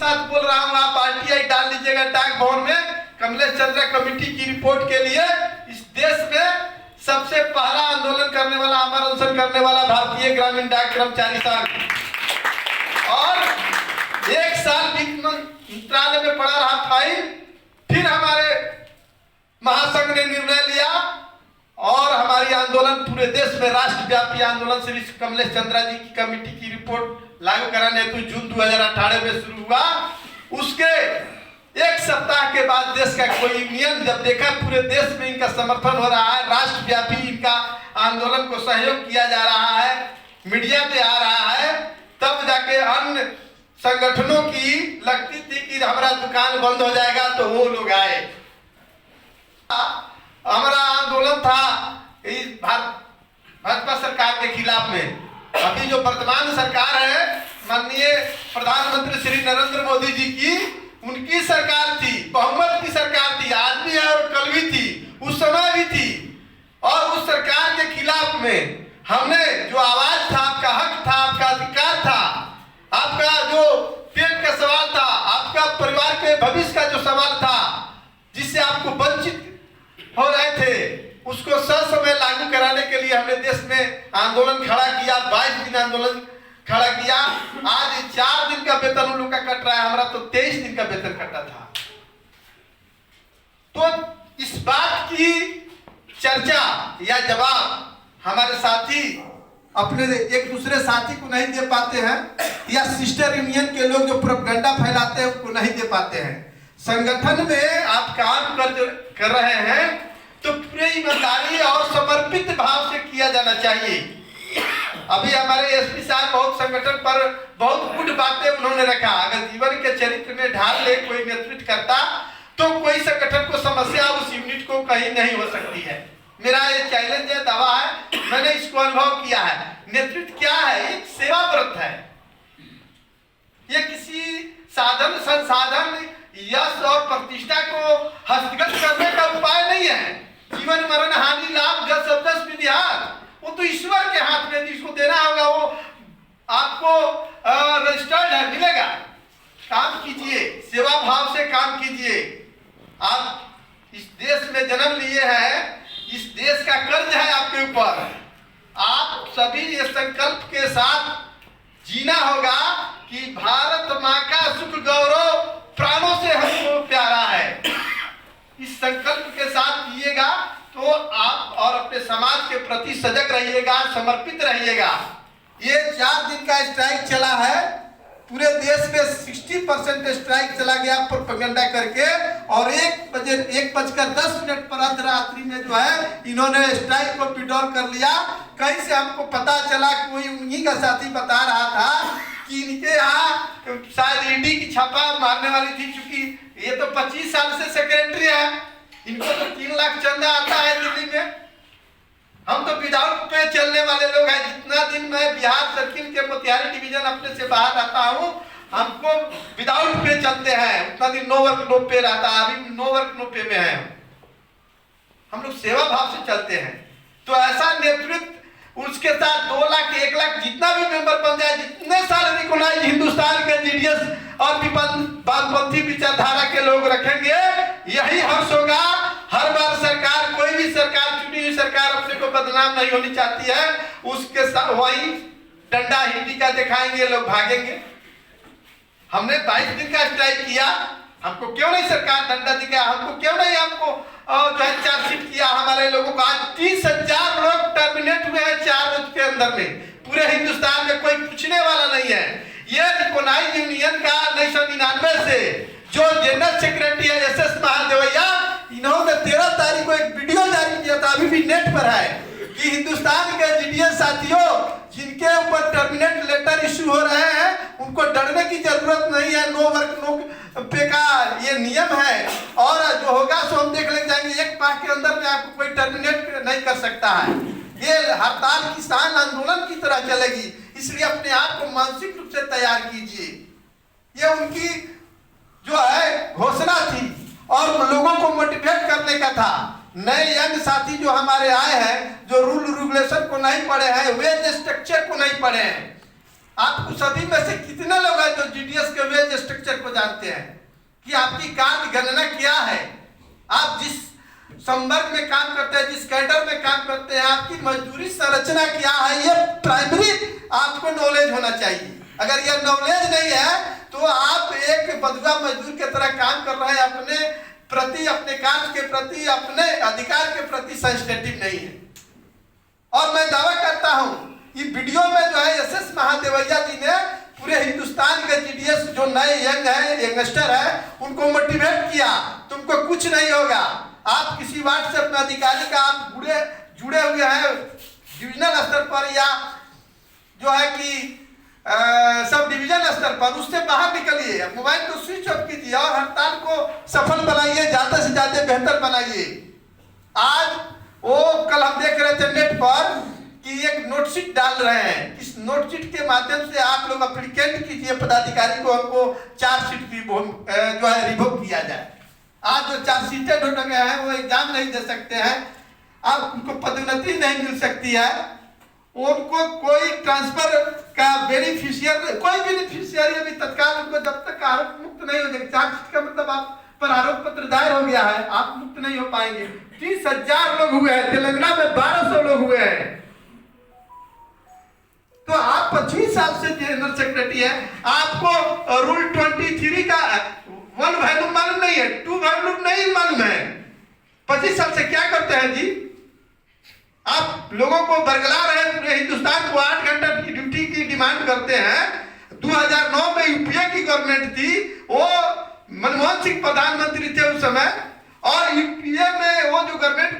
साथ बोल रहा हूँ, आप RTI डाल लीजिएगा डाक भवन में। कमलेश चंद्रा कमेटी की रिपोर्ट के लिए इस देश में सबसे पहला आंदोलन करने वाला, अमर अनशन करने वाला भारतीय ग्रामीण डाक कर्मचारी संघ, और 1 साल वित्त मंत्रालय में पड़ा रहा फाइल। फिर हमारे महासंघ ने निर्णय लिया और हमारी आंदोलन पूरे देश में राष्ट्रव्यापी आंदोलन श्री कमलेश चंद्रा जी की कमेटी की रिपोर्ट लागू कराने हेतु जून 2018 में शुरू हुआ। उसके 1 सप्ताह के बाद देश का कोई यूनियन जब देखा पूरे देश में इनका समर्थन हो रहा है, राष्ट्रव्यापी इनका आंदोलन को सहयोग किया जा रहा है, मीडिया पे आ रहा है, तब जाके अन्य संगठनों की लगती थी कि हमारा दुकान बंद हो जाएगा, तो वो लोग आए। हमारा आंदोलन था इस भाजपा सरकार के खिलाफ में। अभी जो वर्तमान सरकार है, माननीय प्रधानमंत्री श्री नरेंद्र मोदी जी की, उनकी सरकार थी, बहुमत की सरकार थी, आज भी है और कल भी थी, उस समय भी थी। और उस सरकार के खिलाफ में हमने जो आवाज था, आपका हक था, आपका अधिकार था, आपका जो पेट का सवाल था, आपका परिवार के भविष्य का जो सवाल था, जिससे आपको वंचित हो रहे थे, उसको ससमय लागू कराने के लिए हमने देश में आंदोलन खड़ा किया। 22 दिन आंदोलन खड़ा किया। आज 4 दिन का वेतन उन लोग का कट रहा है, हमारा तो 23 दिन का वेतन कटा था। तो इस बात की चर्चा या जवाब हमारे साथी अपने एक दूसरे साथी को नहीं दे पाते हैं, या सिस्टर यूनियन के लोग जो प्रोपेगेंडा फैलाते हैं उनको नहीं दे पाते हैं। संगठन में आप काम कर रहे हैं तो पूरी ईमानदारी और समर्पित भाव से किया जाना चाहिए। अभी हमारे एसपी साहब बहुत संगठन पर बहुत गुड बातें उन्होंने रखा। अगर जीवन के चरित्र में ढाल ले कोई नेतृत्व करता तो कोई संगठन को समस्या उस यूनिट को कहीं नहीं हो सकती है। मेरा ये चैलेंज है, दावा है, मैंने इसको अनुभव किया है। नेतृत्व क्या है? एक सेवा व्रत है। ये किसी साधन संसाधन यश और प्रतिष्ठा को हस्तगत करने का उपाय नहीं है। जीवन मरण हानि लाभ जस शब्दस विधिहार, वो तो ईश्वर के हाथ में, जिसको देना होगा वो आपको रजिस्टर्ड है, मिलेगा। काम कीजिए, सेवा भाव से काम कीजिए। आप इस देश में जन्म लिए हैं, इस देश का कर्ज है आपके ऊपर। आप सभी ये संकल्प के साथ जीना होगा कि भारत माँ का सुख गौरव प्राणों से हमको प्यारा है। इस संकल्प के साथ जिएगा तो आप और अपने समाज के प्रति सजग रहिएगा, समर्पित रहिएगा। ये 4 दिन का स्ट्राइक चला है, पूरे देश में 60% स्ट्राइक चला गया प्रोपेगेंडा करके, और 1:10 पर अर्धरात्रि में जो है इन्होंने स्ट्राइक को विड्रॉल कर लिया। कहीं से हमको पता चला, कोई उन्हीं का साथी बता रहा था कि इनके यहाँ शायद ईडी की छापा मारने वाली थी, क्योंकि ये तो 25 साल से सेक्रेटरी है, इनको तो 3 लाख चंदा आता है दिल्ली में। हम तो विदाउट पे चलने वाले लोग हैं। जितना दिन मैं बिहार सर्किल के मोतिहारी डिवीजन अपने से बाहर आता हूँ, हमको विदाउट पे चलते हैं, उतना दिन नो वर्क नो पे रहता है। अभी नो वर्क नो पे में है। हम लोग सेवा भाव से चलते हैं। तो ऐसा नेतृत्व, उसके साथ 2 लाख 1 लाख जितना भी मेंबर बन जाए, जितने साल रिकॉग्नाइज हिंदुस्तान के जीडीएस और वामपंथी विचारधारा के लोग रखेंगे, यही हर्ष होगा। हर बार सरकार, कोई भी सरकार, चुनी हुई सरकार अपने को बदनाम नहीं होनी चाहती है, उसके साथ वही डंडा हिंदी का दिखाएंगे, लोग भागेंगे। हमने 22 दिन का स्ट्राइक किया, हमको क्यों नहीं सरकार डंडा दिखाया? हमको क्यों नहीं हमको जो है चार्जशीट किया? हमारे लोगों को आज 30,000 लोग टर्मिनेट हुए हैं 4 रोज के अंदर में। पूरे हिंदुस्तान में कोई पूछने वाला नहीं है। ये रिकॉग्नाइज यूनियन का 1999 से जो जनरल सेक्रेटरी है SS महादेवैया, इन्होंने 13 तारीख को एक वीडियो जारी किया था, अभी भी नेट पर है, कि हिंदुस्तान के जीडीएस साथियों जिनके ऊपर टर्मिनेट लेटर इश्यू हो रहे हैं, उनको डरने की जरूरत नहीं है। नो वर्क नो पे का ये नियम है, और जो होगा सो हम देख ले जाएंगे। 1 माह के अंदर में आपको कोई टर्मिनेट नहीं कर सकता है। ये हड़ताल किसान आंदोलन की तरह चलेगी, इसलिए अपने आप को मानसिक रूप से तैयार कीजिए। ये उनकी जो है घोषणा थी और लोगों को मोटिवेट करने का था। नए यंग साथी जो हमारे आए हैं, जो रूल रेगुलेशन को नहीं पढ़े हैं, वेज स्ट्रक्चर को नहीं पढ़े हैं, आपको सभी में से कितने लोग हैं जो जीडीएस के वेज स्ट्रक्चर को जानते हैं कि आपकी कार्य गणना क्या है, आप जिस संवर्ग में काम करते हैं, जिस कैडर में काम करते हैं, आपकी मजदूरी संरचना क्या है, ये प्राइमरी आपको नॉलेज होना चाहिए। अगर यह नॉलेज नहीं है तो आप एक बदुआ मजदूर की तरह काम कर रहे हैं, अपने प्रति, अपने कार्य के प्रति, अपने अधिकार के प्रति सेंसिटिव नहीं है। और मैं दावा करता हूं कि वीडियो में जो है एस.एस. महादेवैया जी ने पूरे हिंदुस्तान के जीडीएस जो नए यंगस्टर है उनको मोटिवेट किया, तुमको कुछ नहीं होगा, आप किसी व्हाट्सएप में अधिकारी का आप जुड़े हुए हैं डिविजनल स्तर पर या जो है कि सब डिवीजन स्तर पर, उससे बाहर निकलिए, मोबाइल को स्विच ऑफ कीजिए और हड़ताल को सफल बनाइए, ज्यादा से ज्यादा बेहतर बनाइए। आज वो कल हम देख रहे थे नेट पर कि एक नोटशीट डाल रहे हैं, इस नोटशीट के माध्यम से आप लोग एप्लीकेंट कीजिए पदाधिकारी को, हमको चार्जशीट जो है रिवोक किया जाए। आज जो चार्जशीटेड हो गए हैं वो एग्जाम नहीं दे सकते हैं, आप उनको पदोन्नति नहीं मिल सकती है, उनको कोई ट्रांसफर का कोई बेनिफिशियरी अभी तत्काल उनको जब तक आरोप मुक्त नहीं हो जाएगा, चार्जशीट का मतलब आप पर आरोप पत्र दायर हो गया है, आप मुक्त नहीं हो पाएंगे। 30,000 लोग हुए हैं, तेलंगाना में 1200 लोग हुए हैं, तो आप 25 साल से जनरल सेक्रेटरी है, आपको रूल 23 का 1 वैल्यूम मालूम नहीं है, 2 वैल्यूम नहीं मालूम है। 25 साल से क्या करते हैं जी? आप लोगों को बरगला रहे, पूरे हिंदुस्तान को 8 घंटा की ड्यूटी की डिमांड करते हैं। 2009 में यूपीए की गवर्नमेंट थी, वो मनमोहन सिंह प्रधानमंत्री थे उस समय, और यूपीए में वो जो गवर्नमेंट